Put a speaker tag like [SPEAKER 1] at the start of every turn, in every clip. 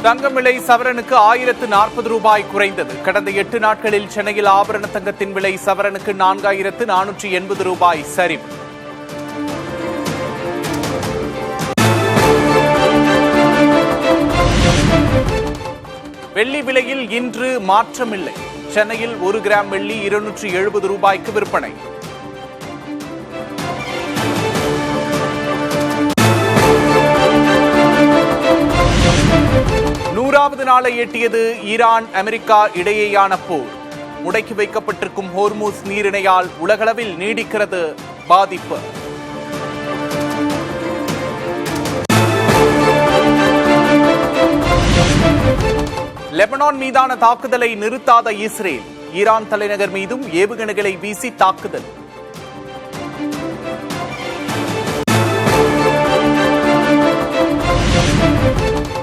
[SPEAKER 1] தங்கம் விலை சவரனுக்கு 1040 ரூபாய் குறைந்தது. கடந்த 8 நாட்களில் சென்னையில் ஆபரண தங்கத்தின் விலை சவரனுக்கு 4480 ரூபாய் சரிவு. வெள்ளி விலையில் இன்று மாற்றமில்லை. சென்னையில் 1 கிராம் வெள்ளி 270 ரூபாய்க்கு விற்பனை. நூறாவது நாளை எட்டியது ஈரான் அமெரிக்கா இடையேயான போர். முடக்கி வைக்கப்பட்டிருக்கும் ஹோர்முஸ் நீரிணையால் உலகளவில் நீடிக்கிறது பாதிப்பு. லெபனான் மீதான தாக்குதலை நிறுத்தாத இஸ்ரேல் ஈரான் தலைநகர் மீதும் ஏவுகணைகளை வீசி தாக்குதல்.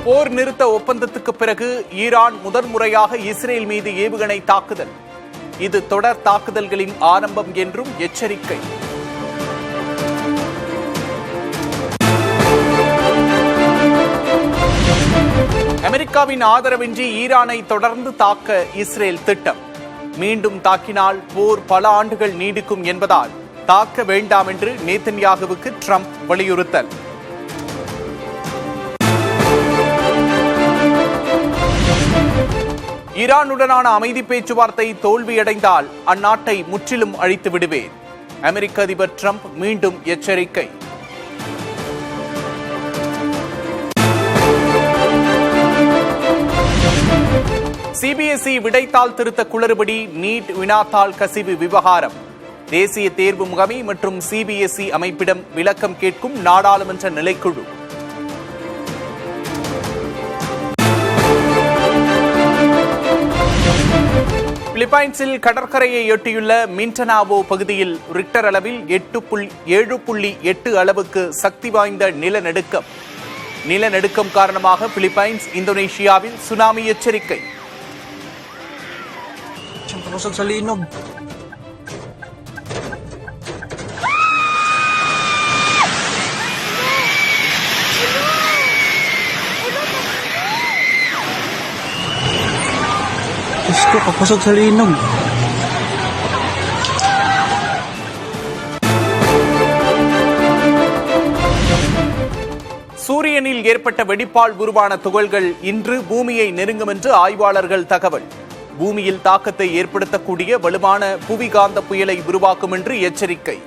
[SPEAKER 1] போர் நிறுத்த ஒப்பந்தத்துக்கு பிறகு ஈரான் முதன்முறையாக இஸ்ரேல் மீது ஏவுகணை தாக்குதல். இது தொடர் தாக்குதல்களின் ஆரம்பம் என்றும் எச்சரிக்கை. அமெரிக்காவின் ஆதரவின்றி ஈரானை தொடர்ந்து தாக்க இஸ்ரேல் திட்டம். மீண்டும் தாக்கினால் போர் பல ஆண்டுகள் நீடிக்கும் என்பதால் தாக்க வேண்டாம் என்று நேதன்யாகுவுக்கு ட்ரம்ப் வலியுறுத்தல். ஈரானுடனான அமைதி பேச்சுவார்த்தை தோல்வியடைந்தால் அந்நாட்டை முற்றிலும் அழித்து விடுவேன். அமெரிக்க அதிபர் ட்ரம்ப் மீண்டும் எச்சரிக்கை. சிபிஎஸ்இ விடைத்தாள் திருத்த குளறுபடி, நீட் வினாத்தாள் கசிவு விவகாரம். தேசிய தேர்வு முகமை மற்றும் சிபிஎஸ்இ அமைப்பிடம் விளக்கம் கேட்கும் நாடாளுமன்ற நிலைக்குழு. பிலிப்பைன்ஸில் கடற்கரையை எட்டியுள்ள மிண்டனாவோ பகுதியில் ரிக்டர் அளவில் 7.8 அளவுக்கு சக்தி வாய்ந்த நிலநடுக்கம். நிலநடுக்கம் காரணமாக பிலிப்பைன்ஸ், இந்தோனேஷியாவில் சுனாமி எச்சரிக்கை. சூரியனில் ஏற்பட்ட வெடிப்பால் உருவான துகள்கள் இன்று பூமியை நெருங்கும் என்று ஆய்வாளர்கள் தகவல். பூமியில் தாக்கத்தை ஏற்படுத்தக்கூடிய வலுவான புவிகாந்த புயலை உருவாக்கும் என்று எச்சரிக்கை.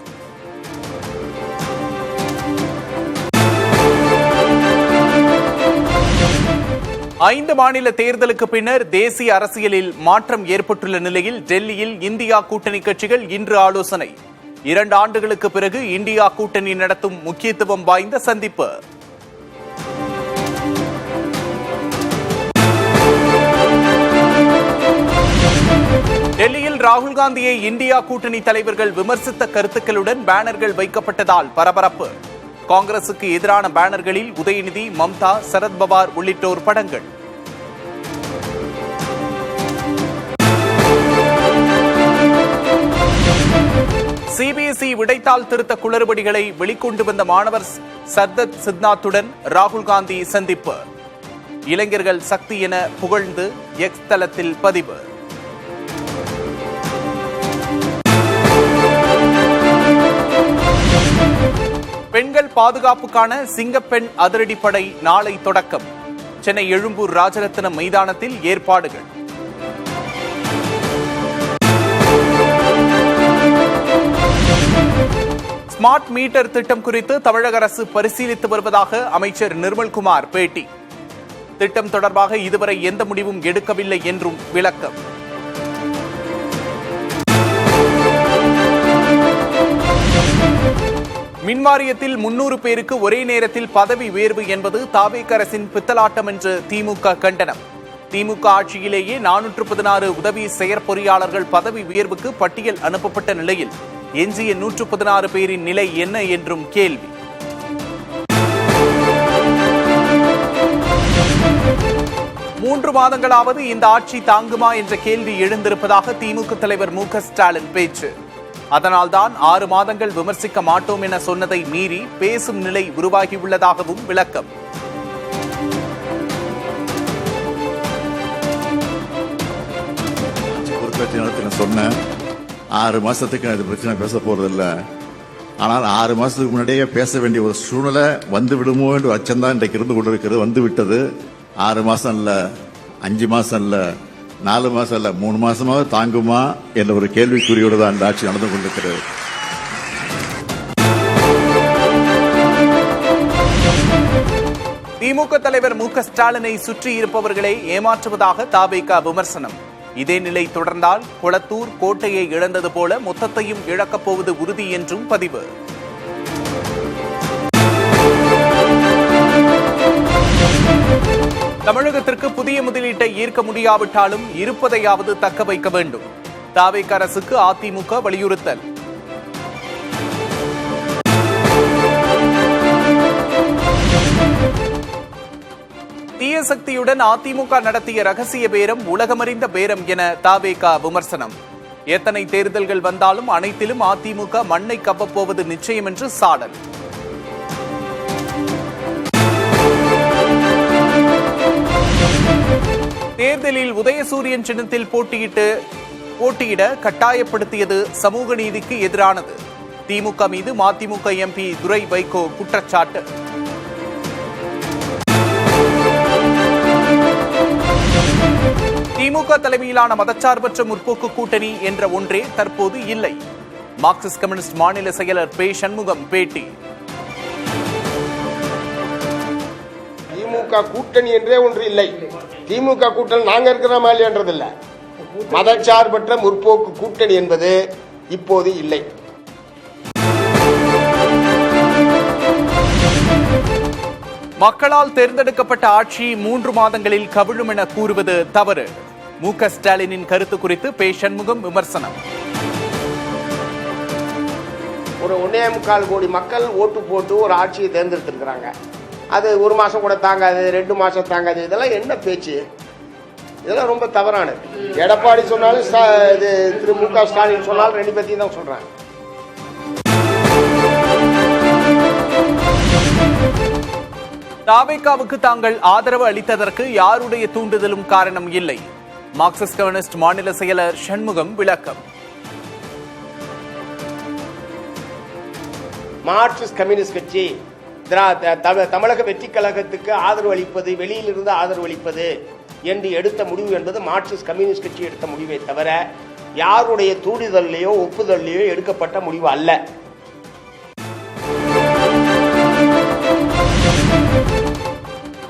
[SPEAKER 1] ஐந்து மாநில தேர்தலுக்கு பின்னர் தேசிய அரசியலில் மாற்றம் ஏற்பட்டுள்ள நிலையில் டெல்லியில் இந்தியா கூட்டணி கட்சிகள் இன்று ஆலோசனை. 2 ஆண்டுகளுக்கு பிறகு இந்தியா கூட்டணி நடத்தும் முக்கியத்துவம் வாய்ந்த சந்திப்பு. டெல்லியில் ராகுல் காந்தியை இந்தியா கூட்டணி தலைவர்கள் விமர்சித்த கருத்துக்களுடன் பேனர்கள் வைக்கப்பட்டதால் பரபரப்பு. காங்கிரசுக்கு எதிரான பேனர்களில் உதயநிதி, மம்தா, சரத்பவார் உள்ளிட்டோர் படங்கள். சிபிஎஸ்இ விடைத்தாள் திருத்த குளறுபடிகளை வெளிக்கொண்டு வந்த மாணவர் சர்தத் சித்நாத்துடன் ராகுல் காந்தி சந்திப்பு. இளைஞர்கள் சக்தி என புகழ்ந்து எக்ஸ் தளத்தில் பதிவு. பெண்கள் பாதுகாப்புக்கான சிங்கப்பெண் அதிரடிப்படை நாளை தொடக்கம். சென்னை எழும்பூர் ராஜரத்னம் மைதானத்தில் ஏற்பாடுகள். ஸ்மார்ட் மீட்டர் திட்டம் குறித்து தமிழக அரசு பரிசீலித்து வருவதாக அமைச்சர் நிர்மல்குமார் பேட்டி. திட்டம் தொடர்பாக இதுவரை எந்த முடிவும் எடுக்கவில்லை என்றும் விளக்கம். மின்வாரியத்தில் 300 பேருக்கு ஒரே நேரத்தில் பதவி உயர்வு என்பது தாவேக அரசின் பித்தலாட்டம் என்று திமுக கண்டனம். திமுக ஆட்சியிலேயே 416 உதவி செயற்பொறியாளர்கள் பதவி உயர்வுக்கு பட்டியல் அனுப்பப்பட்ட நிலையில் எஞ்சிய 116 பேரின் நிலை என்ன என்றும் கேள்வி. மூன்று மாதங்களாவது இந்த ஆட்சி தாங்குமா என்ற கேள்வி எழுந்திருப்பதாக திமுக தலைவர் மு.க. ஸ்டாலின் பேச்சு. அதனால்தான் 6 மாதங்கள் விமர்சிக்க மாட்டோம் என சொன்னதை மீறி பேசும் நிலை உருவாகியுள்ளதாகவும் விளக்கம்.
[SPEAKER 2] பேட்டி நடத்தி நான் சொன்னேன், 6 மாசத்துக்கு அது பிரச்சனை பேச போறதில்லை. ஆனால் 6 மாசத்துக்கு முன்னாடியே பேச வேண்டிய ஒரு சூழ்நிலை வந்து விடுமோ என்று அச்சம்தான் இன்றைக்கு இருந்து கொண்டிருக்கிறது. வந்து விட்டது. 6 மாசம் இல்ல, 5 மாசம் இல்ல, 4 மாசம் இல்ல, 3 மாசமாவது தாங்குமா என்ற ஒரு கேள்விக்குறியோடு தான் இந்த ஆட்சி நடந்து கொண்டிருக்கிறது.
[SPEAKER 1] திமுக தலைவர் மு க ஸ்டாலினை சுற்றி இருப்பவர்களை ஏமாற்றுவதாக தாவேகா விமர்சனம். இதே நிலை தொடர்ந்தால் கொளத்தூர் கோட்டையை இழந்தது போல மொத்தத்தையும் இழக்கப் போவது உறுதி என்றும் பதிவு. தமிழகத்திற்கு புதிய முதலீட்டை ஈர்க்க முடியாவிட்டாலும் இருப்பதையாவது தக்க வைக்க வேண்டும். தாவேகா அரசுக்கு அதிமுக வலியுறுத்தல். தீய சக்தியுடன் அதிமுக நடத்திய ரகசிய பேரம் உலகமறிந்த பேரம் என தாவேகா விமர்சனம். எத்தனை தேர்தல்கள் வந்தாலும் அனைத்திலும் அதிமுக மண்ணை கவ்வப்போவது நிச்சயம் என்று சாடல். தேர்தலில் உதயசூரியன் சின்னத்தில் போட்டியிட கட்டாயப்படுத்தியது சமூக நீதிக்கு எதிரானது. திமுக மீது மதிமுக எம்பி துரை வைகோ குற்றச்சாட்டு. திமுக தலைமையிலான மதச்சார்பற்ற முற்போக்கு கூட்டணி என்ற ஒன்றே தற்போது இல்லை. மார்க்சிஸ்ட் கம்யூனிஸ்ட் மாநில செயலர் பே சண்முகம் பேட்டி.
[SPEAKER 3] திமுக கூட்டணி என்றே ஒன்று இல்லை. திமுக கூட்டணி நாங்க இருக்கிற மாதிரி என்றதில்லை. மதச்சார்பற்ற முற்போக்கு கூட்டணி என்பது இப்போது இல்லை.
[SPEAKER 1] மக்களால் தேர்ந்தெடுக்கப்பட்ட ஆட்சி 3 மாதங்களில் கவிழும் என கூறுவது தவறு. மு க ஸ்டாலினின் கருத்து குறித்து பே சண்முகம் விமர்சனம்.
[SPEAKER 3] ஒரு 1.25 கோடி மக்கள் ஓட்டு போட்டு ஒரு ஆட்சியை தேர்ந்தெடுத்திருக்கிறாங்க. அது 1 மாசம் கூட தாங்காது, 2 மாசம் தாங்காது. இதெல்லாம் என்ன பேச்சு? இதெல்லாம் ரொம்ப தவறானது. எடப்பாடி சொன்னாலும் திரு மு க ஸ்டாலின் சொன்னாலும் 2 பேர்த்தையும் தான் சொல்றாங்க.
[SPEAKER 1] தாவேகாவுக்கு தாங்கள் ஆதரவு அளித்ததற்கு யாருடைய தூண்டுதலும் காரணம் இல்லை. மார்க்சிஸ்ட் கம்யூனிஸ்ட் மாநில செயலர் சண்முகம் விளக்கம்.
[SPEAKER 3] மார்க்சிஸ்ட் கம்யூனிஸ்ட் கட்சி தமிழக வெற்றி கழகத்துக்கு ஆதரவு அளிப்பது, வெளியிலிருந்து ஆதரவு அளிப்பது என்று எடுத்த முடிவு என்பது மார்க்சிஸ்ட் கம்யூனிஸ்ட் கட்சி எடுத்த முடிவை தவிர யாருடைய தூண்டுதலையோ ஒப்புதலையோ எடுக்கப்பட்ட முடிவு அல்ல.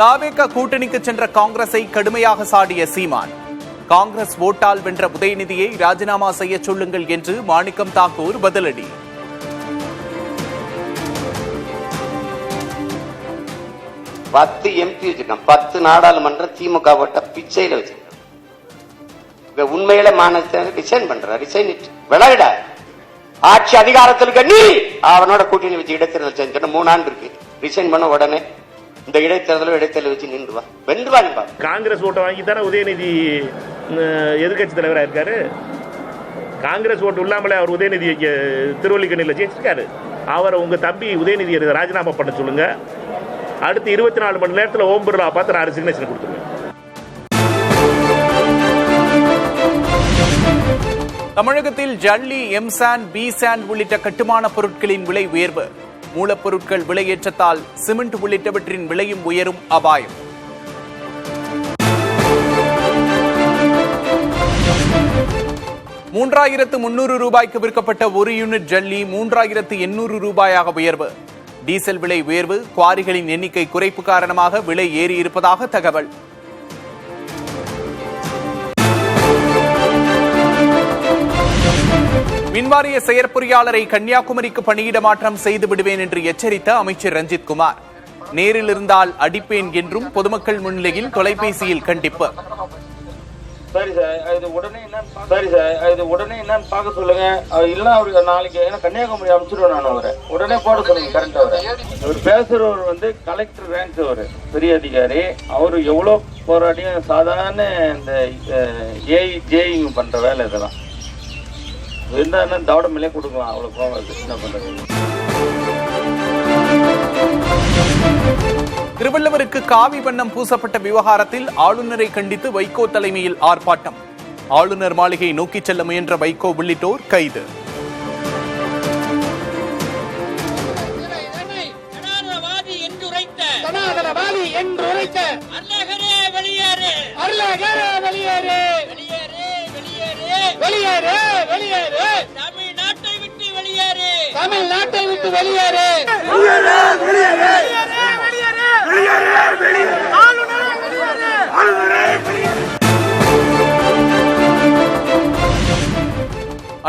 [SPEAKER 1] தாவேகா கூட்டணிக்கு சென்ற காங்கிரஸை கடுமையாக சாடிய சீமான். காங்கிரஸ் ஓட்டால் வென்ற உதயநிதியை ராஜினாமா செய்ய சொல்லுங்கள் என்று மாணிக்கம் தாக்கூர் பதிலடி.
[SPEAKER 4] பத்து எம்பி வச்சிருக்கான், 10 நாடாளுமன்ற திமுக ஓட்ட பிச்சையில வச்சிருக்கான். உண்மையில மாநில ரிசைன் பண்ற, ரிசைன் விளையாட ஆட்சி அதிகாரத்தில் இருக்க நீ அவனோட கூட்டணி வச்சு இடைத்தேர்தல் செஞ்சோன்னா 3 ஆண்டு இருக்கு. ரிசைன் பண்ண உடனே இந்த இடைத்தேர்தல் வச்சு நின்றுவா வென்றுவா.
[SPEAKER 5] காங்கிரஸ் ஓட்டை வாங்கி தானே உதயநிதி எதிர்கட்சி தலைவராக இருக்காரு. காங்கிரஸ் ஓட்டு இல்லாமலே அவர் உதயநிதி திருவல்லிக்கண்ணியில் ஜெயிச்சிருக்காரு. அவரை உங்க தம்பி உதயநிதி ராஜினாமா பண்ண சொல்லுங்க. அடுத்து 24 மணி நேரத்தில் ஓம் பிர்லா பார்த்து நான் ரெசிக்னேஷன் கொடுத்துருவேன்.
[SPEAKER 1] தமிழகத்தில் ஜல்லி, எம்சாண்ட், பிசாண்ட் உள்ளிட்ட கட்டுமான பொருட்களின் விலை உயர்வு. மூலப்பொருட்கள் விலையேற்றத்தால் சிமெண்ட் உள்ளிட்டவற்றின் விலையும் உயரும் அபாயம். $3,300 விற்கப்பட்ட 1 யூனிட் ஜல்லி 3,800 உயர்வு. டீசல் விலை உயர்வு, குவாரிகளின் எண்ணிக்கை குறைப்பு காரணமாக விலை ஏறி இருப்பதாக தகவல். மின்வாரிய செயற்பொறியாளரை கன்னியாகுமரிக்கு பணியிட மாற்றம் செய்து விடுவேன் என்று எச்சரித்த அமைச்சர் ரஞ்சித் குமார். நேரில் இருந்தால் அடிப்பேன் என்றும் பொதுமக்கள் முன்னிலையில் தொலைபேசியில் கண்டிப்பு.
[SPEAKER 6] சரி சார், இது உடனே என்னன்னு பார்க்க சொல்லுங்க. இல்லைன்னா அவருக்கு நாளைக்கு கன்னியாகுமரி அனுப்பிச்சிடுவேன் நான். அவரை உடனே போட சொல்லுங்க. கரண்ட் அவரை இவர் பேசுறவர் கலெக்டர் ரேங்க், அவர் பெரிய அதிகாரி. அவரு எவ்வளவு போராடியும் சாதாரண இந்த ஜேஇங் பண்ற வேலை இதெல்லாம் இருந்தா தவட மேலே கொடுக்கலாம். அவ்வளவு கோவம் என்ன பண்றது.
[SPEAKER 1] திருவள்ளுவருக்கு காவி வண்ணம் பூசப்பட்ட விவகாரத்தில் ஆளுநரை கண்டித்து வைகோ தலைமையில் ஆர்ப்பாட்டம். ஆளுநர் மாளிகை நோக்கிச் செல்ல முயன்ற வைகோ உள்ளிட்டோர் கைது.
[SPEAKER 7] தமிழ்நாட்டை விட்டு வெளியேறு.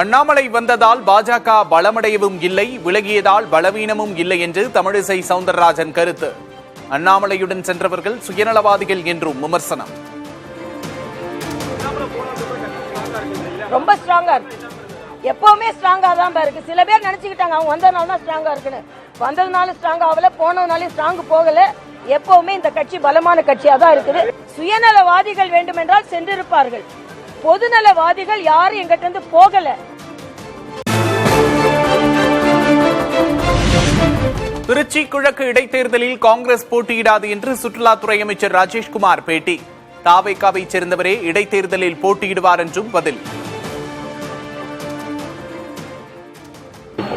[SPEAKER 1] அண்ணாமலை வந்ததால் பாஜக பலமடையவும் இல்லை, விலகியதால் பலவீனமும் இல்லை என்று தமிழிசை சவுந்தரராஜன் கருத்து. அண்ணாமலையுடன் சென்றவர்கள் சுயநலவாதிகள் என்றும் விமர்சனம்.
[SPEAKER 8] ரொம்ப ஸ்ட்ராங்கா இருக்கு, எப்பவுமே ஸ்ட்ராங்கா தான் இருக்கு. சில பேர் நினைச்சுக்கிட்டாங்க அவங்க வந்ததுனால தான் ஸ்ட்ராங்கா இருக்குன்னு. வந்ததுனால ஸ்ட்ராங் ஆகல, போனதுனால ஸ்ட்ராங் போகல. எப்பவுமே இந்த கட்சி பலமான கட்சியா தான் இருக்குது. சுயநலவாதிகள் வேண்டும் என்றால் சென்றிருப்பார்கள், பொதுநலவாதிகள் யாரும் எங்கிட்ட இருந்து போகல.
[SPEAKER 1] திருச்சி கிழக்கு இடைத்தேர்தலில் காங்கிரஸ் போட்டியிடாது என்று சுற்றுலாத்துறை அமைச்சர் ராஜேஷ்குமார் பேட்டி. தாவேகாவை சேர்ந்தவரே இடைத்தேர்தலில் போட்டியிடுவார் என்றும் பதில்.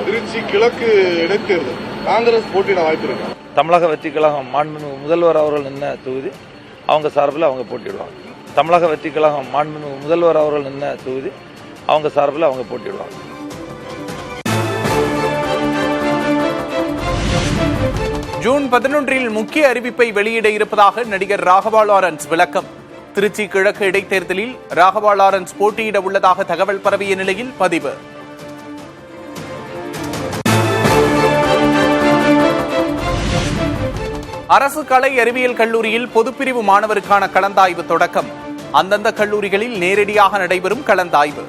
[SPEAKER 9] திருச்சி கிழக்கு இடைத்தேர்தல் காங்கிரஸ் போட்டியிட வாய்ப்பு இருக்கு.
[SPEAKER 10] தமிழக வெற்றி கழகம் மாண்புமிகு முதல்வர் அவர்கள் நின்ன தொகுதி அவங்க சார்பில் அவங்க போட்டியிடுவாங்க. தமிழக வெற்றி கழகம் மாண்புமிகு முதல்வர் அவர்கள் நின்ன தொகுதி அவங்க சார்பில் அவங்க போட்டியிடுவாங்க.
[SPEAKER 1] ஜூன் 11 முக்கிய அறிவிப்பை வெளியிட இருப்பதாக நடிகர் ராகவா லாரன்ஸ் விளக்கம். திருச்சி கிழக்கு இடைத்தேர்தலில் ராகவா லாரன்ஸ் போட்டியிட உள்ளதாக தகவல் பரவிய நிலையில் பதிவு. அரசு கலை அறிவியல் கல்லூரியில் பொதுப்பிரிவு மாணவருக்கான கலந்தாய்வு தொடக்கம். அந்தந்த கல்லூரிகளில் நேரடியாக நடைபெறும் கலந்தாய்வு.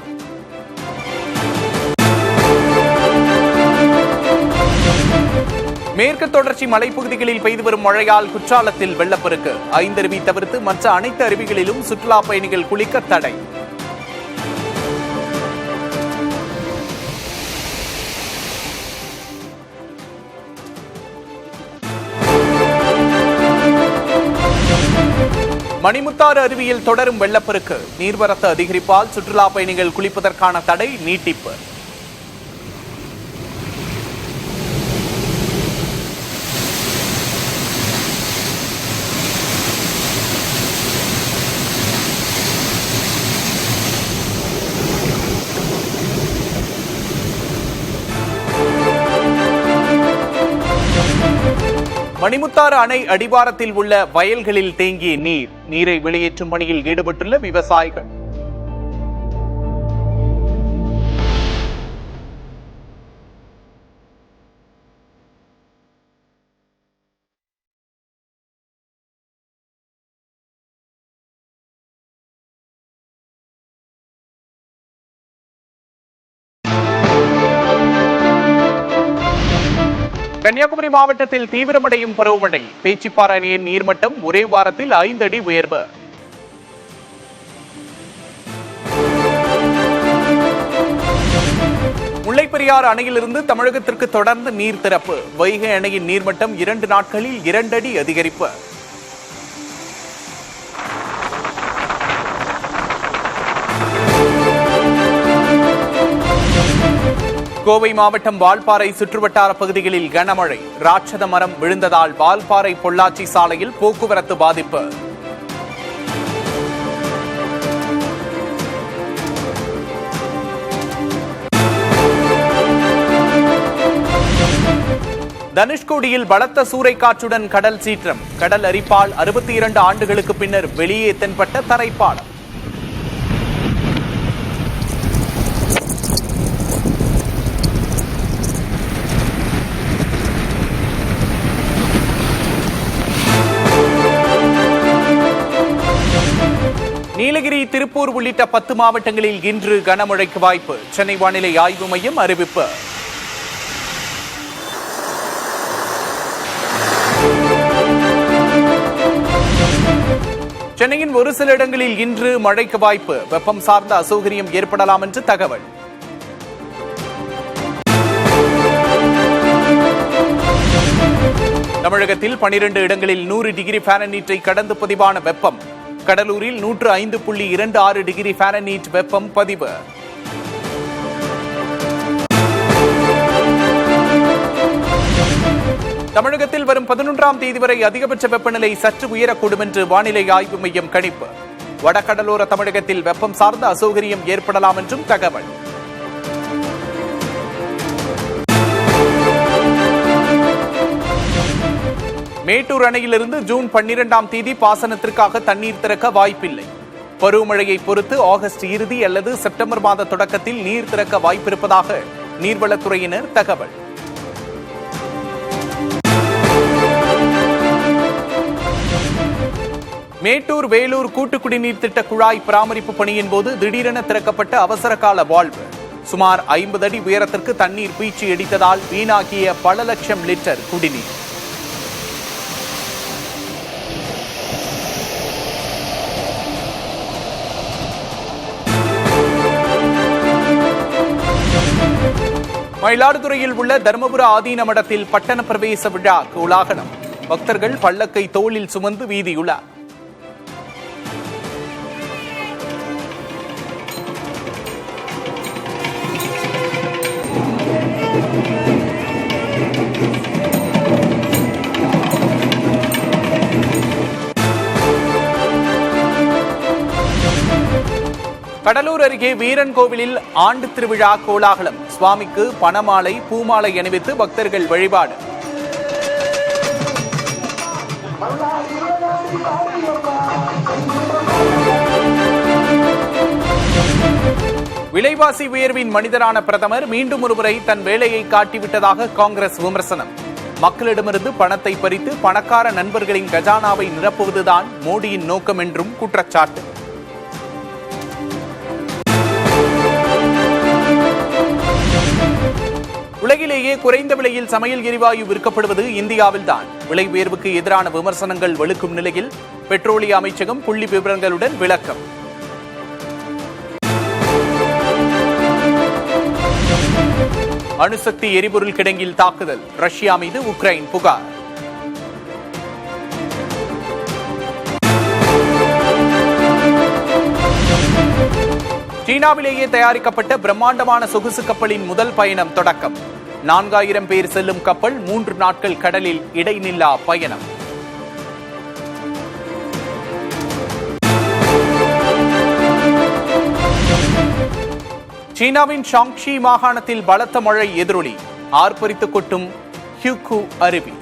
[SPEAKER 1] மேற்கு தொடர்ச்சி மலைப்பகுதிகளில் பெய்து வரும் மழையால் குற்றாலத்தில் வெள்ளப்பெருக்கு. 5 அருவி தவிர்த்து மற்ற அனைத்து அருவிகளிலும் சுற்றுலா பயணிகள் குளிக்க தடை. மணிமுத்தாறு அருவியில் தொடரும் வெள்ளப்பெருக்கு. நீர்வரத்து அதிகரிப்பால் சுற்றுலா பயணிகள் குளிப்பதற்கான தடை நீட்டிப்பு. மணிமுத்தாறு அணை அடிவாரத்தில் உள்ள வயல்களில் தேங்கிய நீரை வெளியேற்றும் பணியில் ஈடுபட்டுள்ள விவசாயிகள். கன்னியாகுமரி மாவட்டத்தில் தீவிரமடையும் பருவமழை. பேச்சிப்பாறை அணையின் நீர்மட்டம் ஒரே வாரத்தில் 5 அடி உயர்வு. முல்லைப்பெரியாறு அணையிலிருந்து தமிழகத்திற்கு தொடர்ந்து நீர் திறப்பு. வைகை அணையின் நீர்மட்டம் 2 நாட்களில் 2 அடி அதிகரிப்பு. கோவை மாவட்டம் வால்பாறை சுற்றுவட்டார பகுதிகளில் கனமழை. ராட்சத மரம் விழுந்ததால் வால்பாறை பொள்ளாச்சி சாலையில் போக்குவரத்து பாதிப்பு. தனுஷ்கோடியில் பலத்த சூறைக்காற்றுடன் கடல் சீற்றம். கடல் அரிப்பால் 62 ஆண்டுகளுக்கு பின்னர் வெளியே தென்பட்ட தரைப்பாலம். நீலகிரி, திருப்பூர் உள்ளிட்ட 10 மாவட்டங்களில் இன்று கனமழைக்கு வாய்ப்பு. சென்னை வானிலை ஆய்வு மையம் அறிவிப்பு. சென்னையின் ஒரு சில இடங்களில் இன்று மழைக்கு வாய்ப்பு. வெப்பம் சார்ந்த அசௌகரியம் ஏற்படலாம் என்று தகவல். தமிழகத்தில் 12 இடங்களில் 100 டிகிரி ஃபாரன்ஹீட்டை கடந்து பதிவான வெப்பம். கடலூரில் 105.26 டிகிரி ஃபாரன்ஹீட் வெப்பம் பதிவு. தமிழகத்தில் வரும் 11ஆம் தேதி வரை அதிகபட்ச வெப்பநிலை சற்று உயரக்கூடும் என்று வானிலை ஆய்வு மையம் கணிப்பு. வடகடலோர தமிழகத்தில் வெப்பம் சார்ந்த அசௌகரியம் ஏற்படலாம் என்றும் தகவல். மேட்டூர் அணையிலிருந்து ஜூன் 12ஆம் தேதி பாசனத்திற்காக தண்ணீர் திறக்க வாய்ப்பில்லை. பருவமழையை பொறுத்து ஆகஸ்ட் இறுதி அல்லது செப்டம்பர் மாத தொடக்கத்தில் நீர் திறக்க வாய்ப்பிருப்பதாக நீர்வளத்துறையினர் தகவல். மேட்டூர் வேலூர் கூட்டு குடிநீர் திட்ட குழாய் பராமரிப்பு பணியின் போது திடீரென திறக்கப்பட்ட அவசர கால வால்வு. சுமார் 50 அடி உயரத்திற்கு தண்ணீர் பீச்சி அடித்ததால் வீணாகிய பல லட்சம் லிட்டர் குடிநீர். மயிலாடுதுறையில் உள்ள தர்மபுர ஆதீன மடத்தில் பட்டண பிரவேச விழா கோலாகலம். பக்தர்கள் பல்லக்கை தோளில் சுமந்து வீதியுள்ளார். கடலூர் அருகே வீரன் கோவிலில் ஆண்டு திருவிழா கோலாகலம். சுவாமிக்கு பணமாலை பூமாலை அணிவித்து பக்தர்கள் வழிபாடு. விலைவாசி உயர்வின் மனிதரான பிரதமர் மீண்டும் ஒருமுறை தன் வேலையை காட்டிவிட்டதாக காங்கிரஸ் விமர்சனம். மக்களிடமிருந்து பணத்தை பறித்து பணக்கார நண்பர்களின் கஜானாவை நிரப்புவதுதான் மோடியின் நோக்கம் என்றும் குற்றச்சாட்டு. உலகிலேயே குறைந்த விலையில் சமையல் எரிவாயு விற்கப்படுவது இந்தியாவில்தான். விலை உயர்வுக்கு எதிரான விமர்சனங்கள் வலுக்கும் நிலையில் பெட்ரோலிய அமைச்சகம் புள்ளி விவரங்களுடன் விளக்கம். அணுசக்தி எரிபொருள் கிடங்கில் தாக்குதல். ரஷ்யா மீது உக்ரைன் புகார். சீனாவிலேயே தயாரிக்கப்பட்ட பிரம்மாண்டமான சொகுசு கப்பலின் முதல் பயணம் தொடக்கம். 4000 பேர் செல்லும் கப்பல் 3 நாட்கள் கடலில் இடைநில்லா பயணம். சீனாவின் ஷாங்ஷி மாகாணத்தில் பலத்த மழை எதிரொலி. ஆர்ப்பரித்துக் கொட்டும் ஹியூகு அருவி.